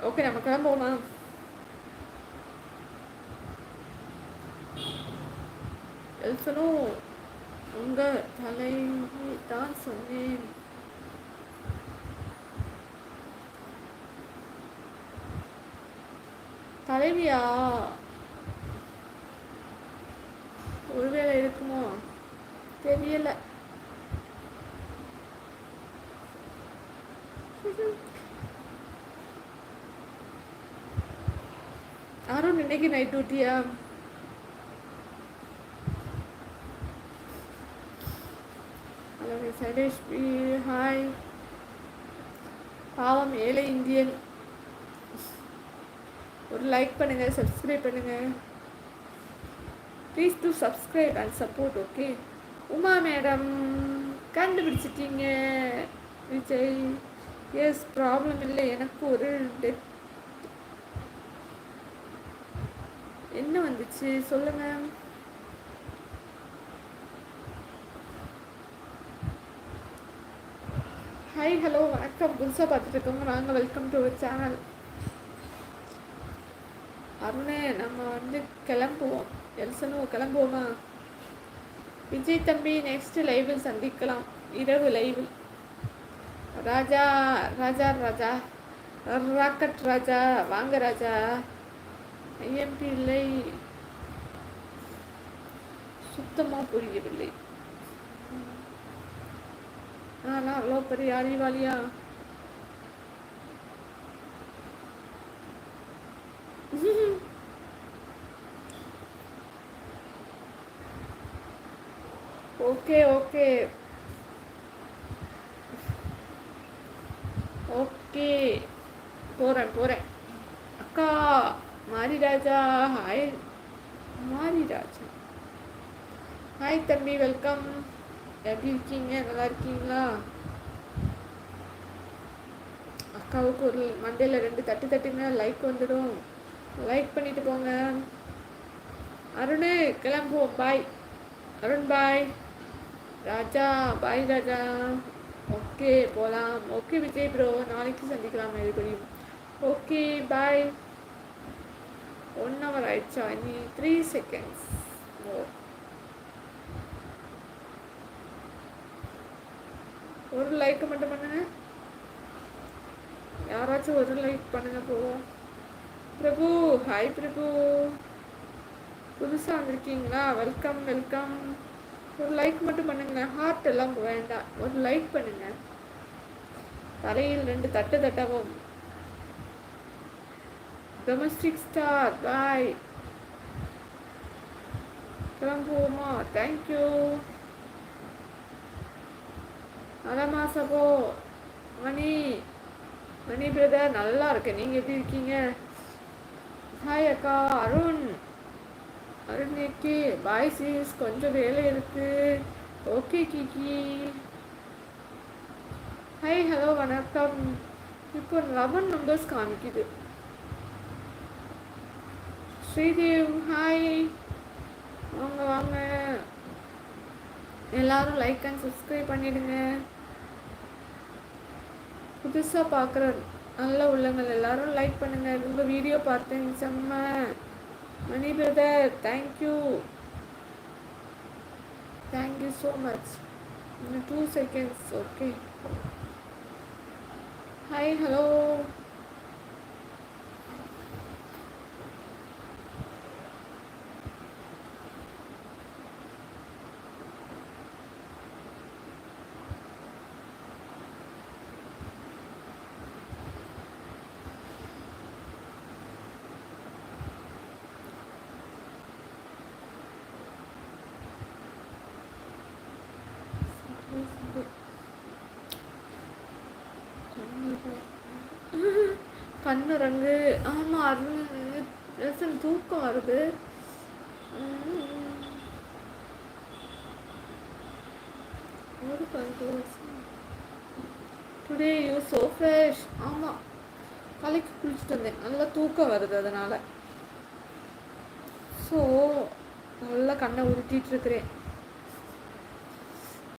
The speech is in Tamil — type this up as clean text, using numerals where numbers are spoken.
ஓகே நம்ம கிளம்புவோமா? எல்சனும் உங்க தலைவி தான் சொன்னேன். தலைவியா? ஒருவேளை இருக்குமோ தெரியல. அருண் இன்னைக்கு நைட் டியூட்டியா? Hello Shailesh B hi. பாவம் ஏழை இந்தியன். ஒரு லைக் பண்ணுங்க, சப்ஸ்கிரைப் பண்ணுங்க. Please to subscribe and support. Okay. Uma madam கண்டுபிடிச்சிட்டீங்க விஜய். எஸ், ப்ராப்ளம் இல்லை. எனக்கு ஒரு டெத் என்ன வந்துச்சு சொல்லுங்க. ஹாய் ஹலோ வணக்கம். புதுசாக பார்த்துட்டு இருக்கோங்க வாங்க, வெல்கம் டு அவர் சேனல். அருணே நம்ம வந்து கிளம்புவோம். எல்சனும் கிளம்புவோமா? விஜய் தம்பி நெக்ஸ்ட் லைவில் சந்திக்கலாம். இரவு லைவில். ராஜா ராஜா ராஜா ராக்கெட் ராஜா வாங்க ராஜா. ஐஎம்பி இல்லை, சுத்தமாக புரியவில்லை. ஆனால் அவ்வளோ பெரிய அறிவாளியா? ஓகே ஓகே ஓகே போகிறேன் போகிறேன். அக்கா மாரிராஜா ஹாய். மாரிராஜா ஹாய் தம்பி, வெல்கம். எப்படி இருக்கீங்க? நல்லா இருக்கீங்களா? அக்காவுக்கு ஒரு மண்டேல 2 தட்டு தட்டுங்க, லைக் வந்துடும். லைக் பண்ணிட்டு போங்க. அருண் கிளம்புவோம். பாய் அருண், பாய். ராஜா பாய் ராஜா. ஓகே போகலாம். ஓகே விஜய் ப்ரோ, நாளைக்கு சந்திக்கலாம் மறுபடியும். Okay bye. 1 hour ஆயிடுச்சா? இனி 3 seconds மோர். ஒரு லைக் மட்டும் பண்ணுங்க. யாராச்சும் ஒரு லைக் பண்ணுங்க போவோம். பிரபு ஹாய் பிரபு, புதுசாக வந்திருக்கீங்களா? Welcome welcome. ஒரு லைக் மட்டும் பண்ணுங்க, ஹார்ட் எல்லாம் வேண்டாம். ஒரு லைக் பண்ணுங்க. தலையில் 2 தட்டு தட்டவும். Domestic star boy. கிளம்புவோமா? தேங்க்யூ. அதாம்மா சபோ. மணி மணி பிரதர் நல்லா இருக்கேன், நீங்கள் எப்படி இருக்கீங்க? ஹாய் அக்கா. அருண் அருண் ஏகே பாய் சீஸ், கொஞ்சம் வேலை இருக்கு. ஓகே கிக்கி. ஹாய் ஹலோ வணக்கம். இப்போ 11 நம்பர்ஸ் காமிக்குது. ஸ்ரீதேவ் ஹாய். வாங்க வாங்க, எல்லாரும் லைக் அண்ட் சப்ஸ்கிரைப் பண்ணிடுங்க. புதுசாக பார்க்குற நல்ல உள்ளங்கள் எல்லாரும் லைக் பண்ணுங்க. உங்கள் வீடியோ பார்த்தேன் செம்ம. Mani brother thank you, thank you so much. இன்னும் 2 seconds. ஓகே. Hi hello. கண்ணு ரங்கு. ஆமாம் அருண் தூக்கம் வருது. Today you so fresh. ஆமாம் தலைக்கு குளிச்சுட்டு வந்தேன், நல்லா தூக்கம் வருது அதனால். ஸோ நல்லா கண்ணை உருட்டிகிட்டு இருக்கிறேன்.